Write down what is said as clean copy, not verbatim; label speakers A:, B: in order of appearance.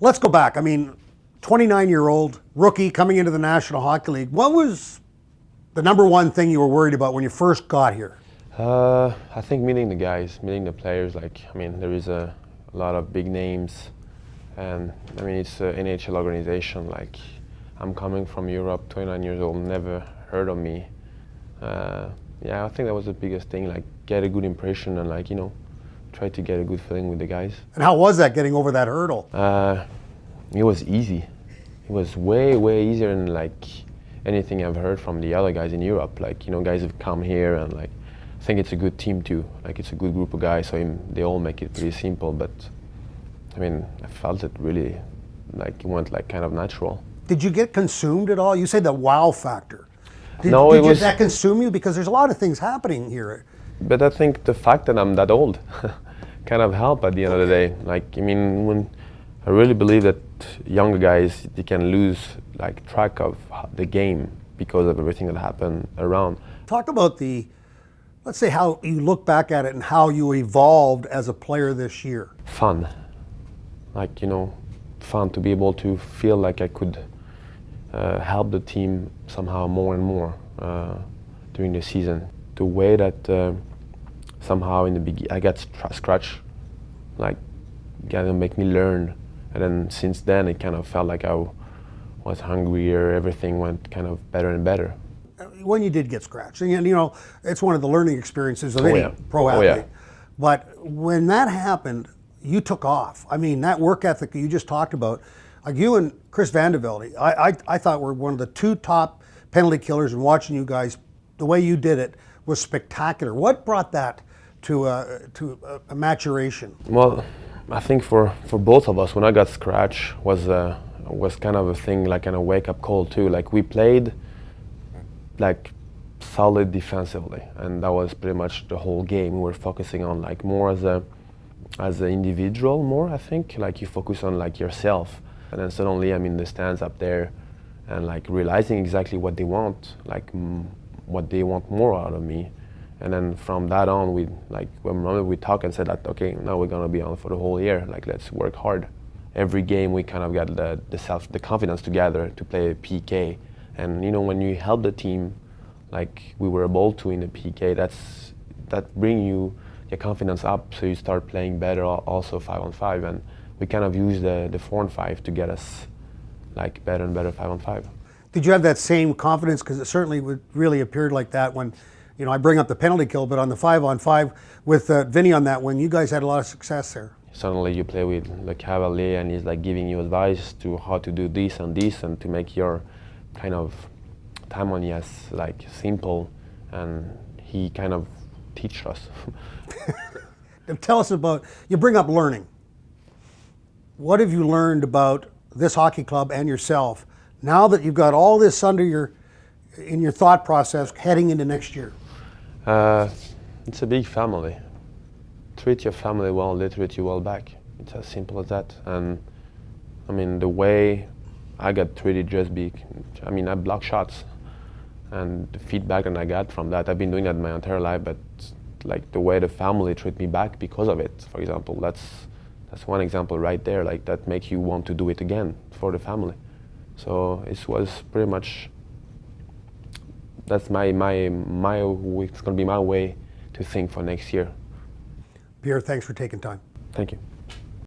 A: Let's go back. I mean, 29-year-old rookie coming into the National Hockey League. What was the number one thing you were worried about when you first got here?
B: I think meeting the guys, meeting the players. Like, I mean, there is a lot of big names, and I mean, it's an NHL organization. Like, I'm coming from Europe, 29 years old, never heard of me. Yeah, I think that was the biggest thing. Like, get a good impression and, like, you know, try to get a good feeling with the guys.
A: And how was that, getting over that hurdle?
B: It was easy. It was way, way easier than like anything I've heard from the other guys in Europe. Like, you know, guys have come here and like, I think it's a good team too. Like, it's a good group of guys, so they all make it pretty simple. But I mean, I felt it really, like, it went like kind of natural.
A: Did you get consumed at all? You say the wow factor. Did that consume you? Because there's a lot of things happening here.
B: But I think the fact that I'm that old kind of helped at the end of the day. Like, I mean, when I really believe that younger guys, they can lose like track of the game because of everything that happened around.
A: Talk about let's say how you look back at it and how you evolved as a player this year.
B: Fun. Like, you know, fun to be able to feel like I could help the team somehow more and more during the season. The way that somehow in the beginning I got scratched, like, gonna make me learn, and then since then it kind of felt like I was hungrier. Everything went kind of better and better.
A: When you did get scratched, and you know, it's one of the learning experiences of any pro athlete.
B: Yeah.
A: But when that happened, you took off. I mean, that work ethic you just talked about, like you and Chris Vandevelde, I thought were one of the two top penalty killers, and watching you guys, the way you did it was spectacular. What brought that to a maturation?
B: Well, I think for both of us, when I got scratched was kind of a thing, like a wake-up call too. Like, we played like solid defensively, and that was pretty much the whole game. We were focusing on like more as an individual more, I think. Like, you focus on like yourself, and then suddenly I'm in the stands up there and like realizing exactly what they want, like what they want more out of me. And then from that on, we talked and said that, okay, now we're gonna be on for the whole year. Like, let's work hard. Every game we kind of got the confidence together to play PK. And you know, when you help the team, like we were able to in the PK, that bring you your confidence up, so you start playing better also 5-on-5. And we kind of use the 4-on-5 to get us like better and better 5-on-5.
A: Did you have that same confidence? Because it certainly really appeared like that when, you know, I bring up the penalty kill, but on the 5-on-5 with Vinny on that one, you guys had a lot of success there.
B: Suddenly you play with Le Cavalier, and he's like giving you advice to how to do this and to make your kind of time on ice like simple, and he kind of teach us.
A: Tell us about, you bring up learning. What have you learned about this hockey club and yourself now that you've got all this in your thought process heading into next year?
B: It's a big family. Treat your family well, they treat you well back. It's as simple as that. And I mean, the way I got treated I block shots, and the feedback that I got from that, I've been doing that my entire life, but like the way the family treat me back because of it, for example, that's one example right there. Like, that makes you want to do it again for the family. So it was pretty much, that's it's gonna be my way to think for next year.
A: Pierre, thanks for taking time.
B: Thank you.